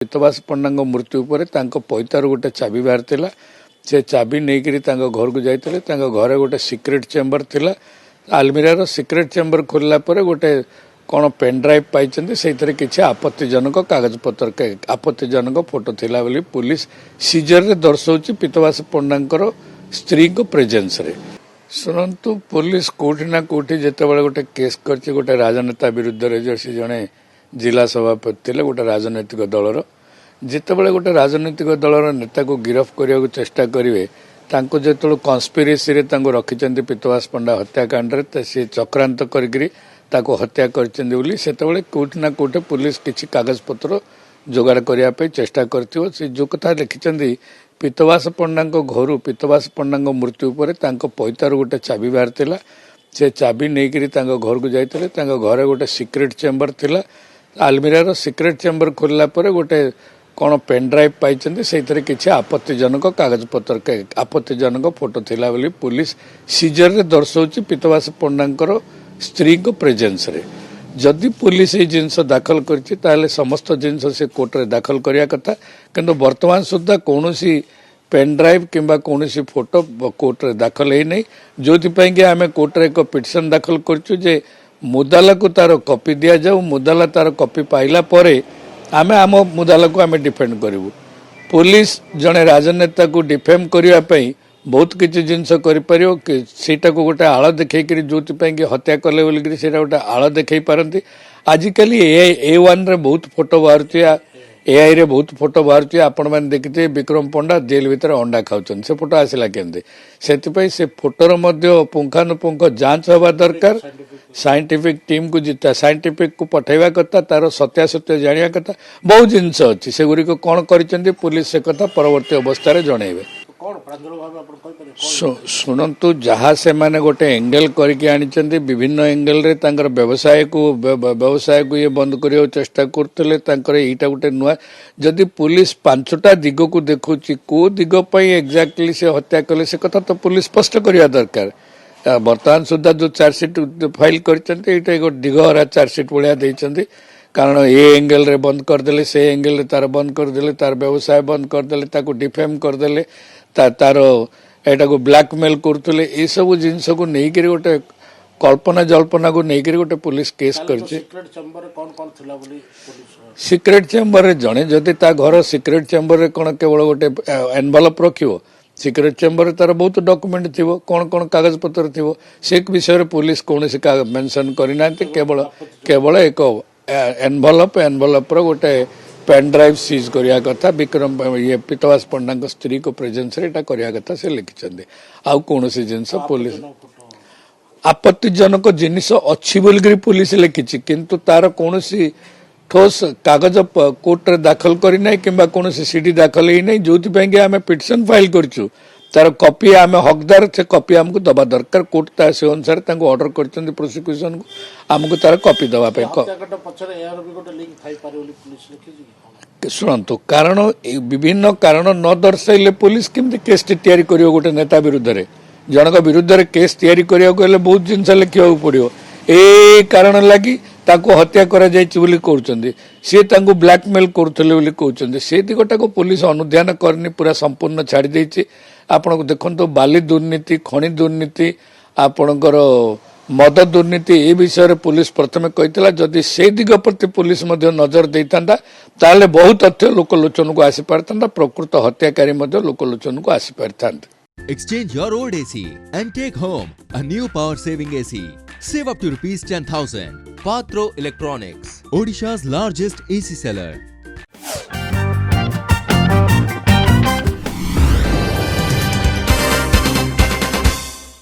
पितवास पंडा मृत्यु पर पैतार गोटे चाबी बाहर थिला से चाबी नहीं घर को जाते घरे गोटे सिक्रेट चेम्बर थिला आलमीरार सिक्रेट चेम्बर खोलला पर गोटे कौन पेन ड्राइव पाई से किसी आपत्तिजनक कागज पत्र आपत्तिजनक फोटो थिला बोली पुलिस सीजर रे दर्शाऊँ पितवास पंडा स्त्री को प्रेजेंस रे। शुणु पुलिस कौटी ना कौटी जिते गोटे केस कर गोटे राजनेता विरुद्ध रे से जड़े जिला सभापति थे गोटे राजनैतिक दलर जितेबाला गोटे राजनैतिक दलर नेता को गिरफ्त करने चेष्टा करेंगे जो कन्स्पिरेसी रखिंट पितवास पंडा हत्याकांड सी चक्रांत करके हत्या करते कौटी ना कौटी पुलिस किसी कागज पत्र जोगाड़ करने चेष्टा कर जो कथा लिखिं पितवास पंडा घर पितवास पंडा मृत्यु पर पैतार गोटे चाबी बाहर थिला से चाबी नहीं घर को जाते घरे गोटे सिक्रेट चेम्बर थिला आलमीरार सिक्रेट चेम्बर खोलला पर गोटे कौन पेन ड्राइव पाई से किसी आपत्तिजनक कागज पत्र आपत्तिजनक फोटो थिला बोली पुलिस सीजर रे दर्शाऊँ पितवास पंडा स्त्री को प्रेजेंस रे। जदि पुलिस ये जिनस दाखल कर समस्त जिनस से कोर्ट रे दाखल करिया कथा किंतु वर्तमान सुधा कौन पेन ड्राइव किंबा कौन फोटो कोर्ट रे दाखल है नहीं जो कि आम कोर्ट रे एक पिटिशन दाखल करचु जे मुदाला को तार कॉपी दिया जाऊ मुदाला तार कॉपी पाइला परे आमे आम मुदाला को आमे डिफेंड करिवु। पुलिस जड़े राजनेता को डिफेम करने बहुत किसी जिनस कर गोटे आड़ देखी जो हत्या कले बोलिकी से गोटे आड़ देखई पारती। आजिकल A1 रे बहुत फोटो बाहर AI रे बहुत फोटो बाहर आपण मैंने देखिए विक्रम पंडा जेल भितर अंडा खाऊन से फोटो आसला केमती से फोटोर पुंखानुपुंख जांच हवा दरकार साइंटिफिक टीम को जिता साइंटिफिक को पठेवा कथा तार सत्यासत्य जानिया कथा बहुत जिनस अच्छी से गुरिक कौन कर पुलिस से कथा परवर्ती अवस्था जनइबे। शुणु जहाँ से माने गोटे एंगल करके आनी विभिन्न एंगल रे तांकर व्यवसाय को ये बंद करने चेष्टा करते यहाँ गोटे नुआ जदि पुलिस 5टा दिग को देखुची को दिग एक्जाक्टली से हत्या कले से कथा तो पुलिस स्पष्ट करवा दरकार। बर्तमान सुधा जो चार्जसीट फाइल कर दिगहरा चार्जसीट भाया देते कारण ये एंगल रे बंद करदे से एंगल रे तार बंद करदे तार व्यवसाय बंद करदे डिफेम करदे तार एटा को ब्लैकमेल करथले ए सब जिनस को नहीं गोटे कल्पना जल्पना को नहीं गोटे पुलिस केस कर सिक्रेट चेम्बर रे जड़े जदि ता घर सिक्रेट चेम्बर रे कौन केवल गोटे एनवलप रखिवो सिक्रेट चेम्बर रे तार बहुत डॉक्यूमेंट थी कौन कौन कागज पत्र थी से विषय पुलिस कौन मेंशन करना केवल केवल एक एनवलप गोटे पेन ड्राइव सीज करिया कथा विक्रम ये पितवास पंडा स्त्री को प्रेजेंस रे एटा करिया कथा से लिखिछन्ते आउ कोनोसी जिंस पुलिस आपत्तिजनक जिनिस अच्छी बोलकरी पुलिस लिखिछि किंतु तार कोनोसी ठोस कागज कोर्ट रे दाखल करी नै किंबा कोनोसी सीडी दाखल ही नै जोथि पय के आमे पिटिशन फाइल करछु तार कॉपी आम हकदार से कॉपी आमको दबा दरकार कोर्ट ता से अनुसार तांको ऑर्डर करछन्ते प्रोसिक्यूशन को आमको तार कॉपी दबा पे शुणु कारण विभिन्न कारण न दर्शाइले पुलिस केमती केस तैयारी करियो गोटे नेता विरुद्ध रे जनक विरुद्ध रे केस तैयारी करियो गले बहुत जिनस लिखियो पड़ियो ए कारण लगी ताको हत्या करा जायछि बोली कहउछन्ती से तांको ब्लैकमेल करथले बोली कहउछन्ती से दिगटा को पुलिस अनुध्यान करनी पूरा संपूर्ण छाड़ी देछि। आपण को देखंतो बाली दुर्नीति खनि दुर्नीति आपणकर मद दुर्नीति ए विषय पुलिस प्रथमे कहितला जदि से दिग प्रति पुलिस मध्य नजर देइतांदा ताले बहुत तथ्य लोकलोचन को आसी पारतांदा प्रकृत हत्याकारी मध्य लोकलोचन को आसी पारतांदा। Exchange your old AC and take home a new power saving AC. Save up to ₹10,000. Patro Electronics, Odisha's largest AC seller.